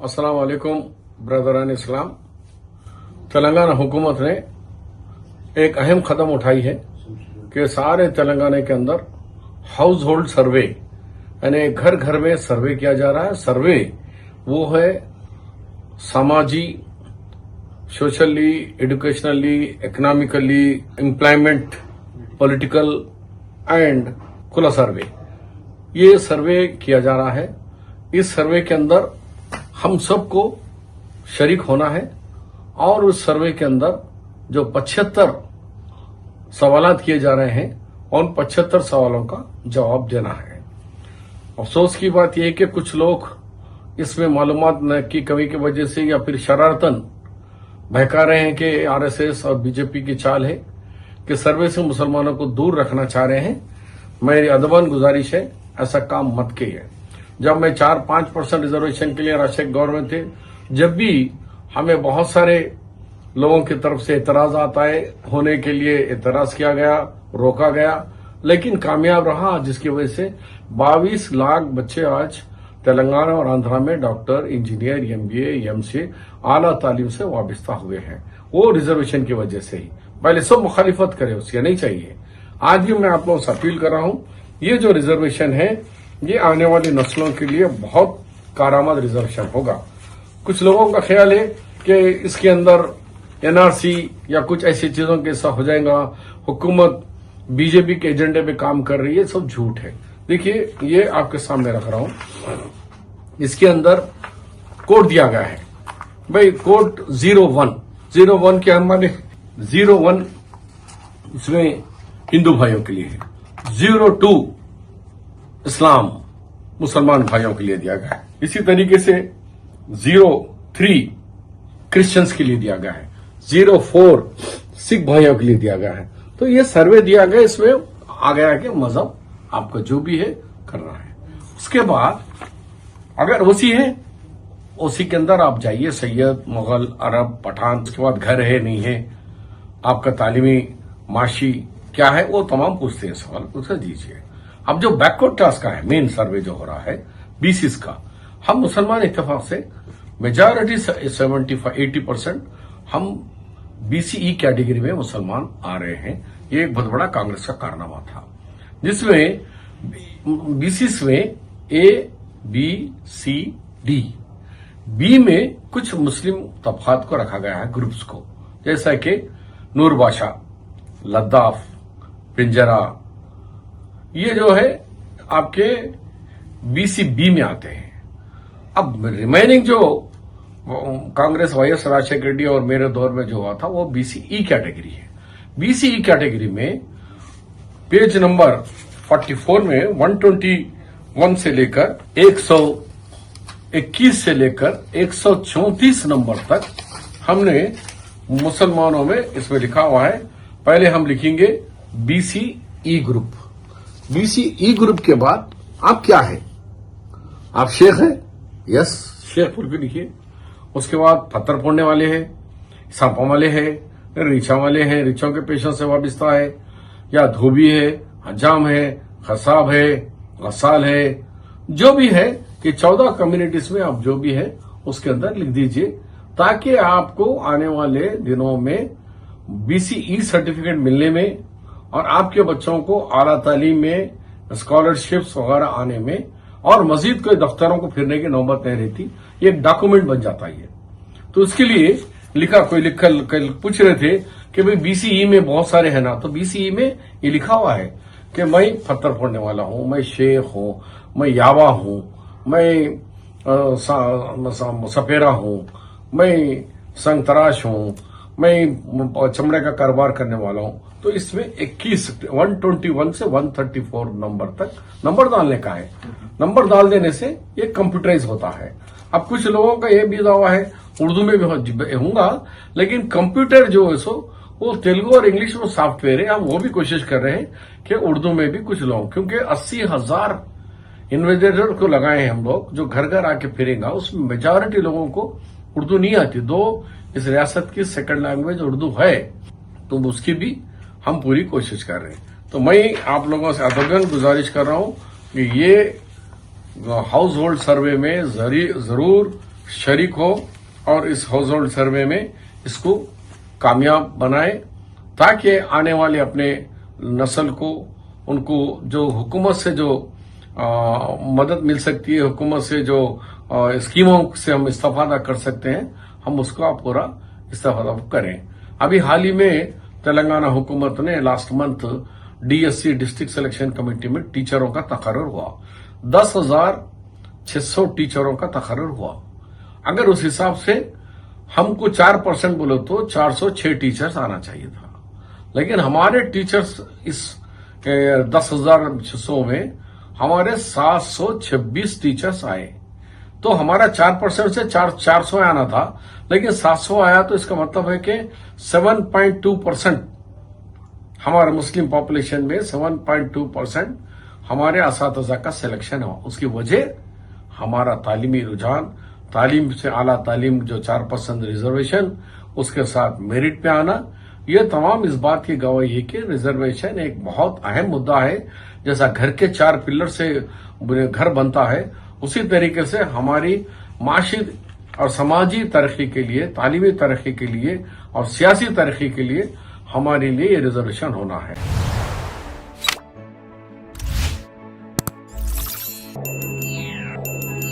अस्सलाम वालेकुम ब्रदरान इस्लाम। तेलंगाना हुकूमत ने एक अहम कदम उठाई है कि सारे तेलंगाना के अंदर हाउस होल्ड सर्वे यानी घर घर में सर्वे किया जा रहा है। सर्वे वो है समाजी, socially, educationally, economically, employment, political and खुला सर्वे। ये सर्वे किया जा रहा है। इस सर्वे के अंदर हम सबको शरीक होना है और उस सर्वे के अंदर जो 75 सवालात किए जा रहे हैं उन 75 सवालों का जवाब देना है। अफसोस की बात यह है कि कुछ लोग इसमें मालूमात की कमी की वजह से या फिर शरारतन बहका रहे हैं कि आरएसएस और बीजेपी की चाल है कि सर्वे से मुसलमानों को दूर रखना चाह रहे हैं। मेरी अदबन गुजारिश है, ऐसा काम मत कीजिए। जब मैं 4-5% रिजर्वेशन के लिए राष्ट्रीय गवर्नमेंट थे, जब भी हमें बहुत सारे लोगों की तरफ से एतराज आता है, होने के लिए एतराज किया गया, रोका गया, लेकिन कामयाब रहा, जिसकी वजह से 22 लाख बच्चे आज तेलंगाना और आंध्रा में डॉक्टर, इंजीनियर, एमबीए, एमसीए आला तालीम से वाबस्ता हुए हैं। वो रिजर्वेशन की वजह से ही। पहले सब मुखालिफत करे, उसके नहीं चाहिए। आज भी मैं आप लोगों से अपील कर रहा हूं, ये जो रिजर्वेशन है ये आने वाली नस्लों के लिए बहुत कारआमद रिजर्वेशन होगा। कुछ लोगों का ख्याल है कि इसके अंदर एनआरसी या कुछ ऐसी चीजों के साथ हो जाएगा, हुकूमत बीजेपी के एजेंडे पे काम कर रही है, सब झूठ है। देखिए, ये आपके सामने रख रहा हूं। इसके अंदर कोड दिया गया है भाई, कोड 01 के हमारे 01 इसमें हिंदू भाइयों के लिए है, 02 इस्लाम मुसलमान भाइयों के लिए दिया गया है। इसी तरीके से 03 क्रिश्चियंस के लिए दिया गया है, 04 सिख भाइयों के लिए दिया गया है। तो ये सर्वे दिया गया, इसमें आ गया कि मजहब आपका जो भी है करना है। उसके बाद अगर ओसी है, ओसी के अंदर आप जाइए, सैयद, मुगल, अरब, पठान, उसके बाद घर है नहीं है, आपका तालीमी माशी क्या है, वो तमाम पूछते हैं सवाल, उसे दीजिए। अब जो बैकवर्ड क्लास का है, मेन सर्वे जो हो रहा है बीसीस का, हम मुसलमान इत्तेफाक से मेजॉरिटी 75-80% हम बीसीई कैटेगरी में मुसलमान आ रहे हैं। ये एक बहुत बड़ा कांग्रेस का कारनामा था, जिसमें बीसीस में ए, बी, सी, डी, बी में कुछ मुस्लिम तबकात को रखा गया है, ग्रुप्स को, जैसा कि नूरबाशा, लद्दाफ, पिंजरा, ये जो है आपके बीसी बी में आते हैं। अब रिमेनिंग जो कांग्रेस, वाईएस राजशेखर रेड्डी और मेरे दौर में जो हुआ था वो बीसीई कैटेगरी है। बीसीई कैटेगरी में पेज नंबर 44 में 121 से लेकर 121 से लेकर 134 नंबर तक हमने मुसलमानों में इसमें लिखा हुआ है। पहले हम लिखेंगे बीसीई ग्रुप। बीसीई ग्रुप के बाद आप क्या है? आप शेख है? यस, शेख बोल के लिखिए। उसके बाद पत्थर फोड़ने वाले हैं, सांपा वाले हैं, रिचा वाले हैं, रिचों के पेशों से वाबस्ता है, या धोबी है, हजाम है, खसाब है, गसाल है, जो भी है कि 14 कम्युनिटीज में आप जो भी है उसके अंदर लिख दीजिए, ताकि आपको आने वाले दिनों में बीसीई सर्टिफिकेट मिलने में और आपके बच्चों को आला तालीम में स्कॉलरशिप्स वगैरह आने में और मजीद कोई दफ्तरों को फिरने की नौबत नहीं रहती। ये एक डॉक्यूमेंट बन जाता है। तो उसके लिए लिखा, कोई कल पूछ रहे थे कि भाई बीसीई में बहुत सारे हैं ना, तो बीसीई में ये लिखा हुआ है कि मैं पत्थर फोड़ने वाला हूं, मैं शेख हूं, मैं यावा हूं, मैं सपेरा हूं, मैं संगतराश हूं, मैं चमड़े का कारोबार करने वाला हूं। तो इसमें 121 से 134 नंबर तक नंबर डालने का है। नंबर डाल देने से ये कंप्यूटराइज होता है। अब कुछ लोगों का ये भी दावा है, उर्दू में भी होगा, लेकिन कंप्यूटर जो है सो वो तेलुगु और इंग्लिश में सॉफ्टवेयर है। हम वो भी कोशिश कर रहे हैं कि उर्दू में भी कुछ लोग, क्योंकि 80,000 इन्वेस्टर को लगाए हैं हम लोग, जो घर घर आके फिरेगा, उसमें मेजॉरिटी लोगों को उर्दू नहीं आती। दो इस रियासत की सेकंड लैंग्वेज उर्दू है, तो उसकी भी हम पूरी कोशिश कर रहे हैं। तो मैं आप लोगों से अदबन गुजारिश कर रहा हूं कि ये हाउस होल्ड सर्वे में जरूर शरीक हो और इस हाउस होल्ड सर्वे में इसको कामयाब बनाए, ताकि आने वाले अपने नस्ल को उनको जो हुकूमत से जो मदद मिल सकती है, हुकूमत से जो स्कीमों से हम इस्तेफादा कर सकते हैं, हम उसका पूरा इस्तेफादा करें। अभी हाल ही में तेलंगाना हुकूमत ने last month DSC district selection committee में टीचरों का तकर्रुर हुआ। 10,600 टीचरों का तकर्रुर हुआ। अगर उस हिसाब से हमको 4% बोले तो 406 टीचर्स आना चाहिए था, लेकिन हमारे टीचर्स इस 10,600 में हमारे 726 टीचर्स आए। तो हमारा 4% से 400 आना था, लेकिन 700 आया, तो इसका मतलब है कि 7.2% हमारे मुस्लिम पॉपुलेशन में 7.2% हमारे असातिज़ा का सिलेक्शन हुआ। उसकी वजह हमारा तालीमी रुझान, तालीम से आला तालीम जो 4% रिजर्वेशन, उसके साथ मेरिट पे आना, ये तमाम इस बात की गवाही है कि रिजर्वेशन एक बहुत अहम मुद्दा है। जैसा घर के 4 पिलर से घर बनता है, उसी तरीके से हमारी माशी और समाजी तरक्की के लिए, तालीमी तरक्की के लिए और सियासी तरक्की के लिए हमारे लिए ये रिजर्वेशन होना है।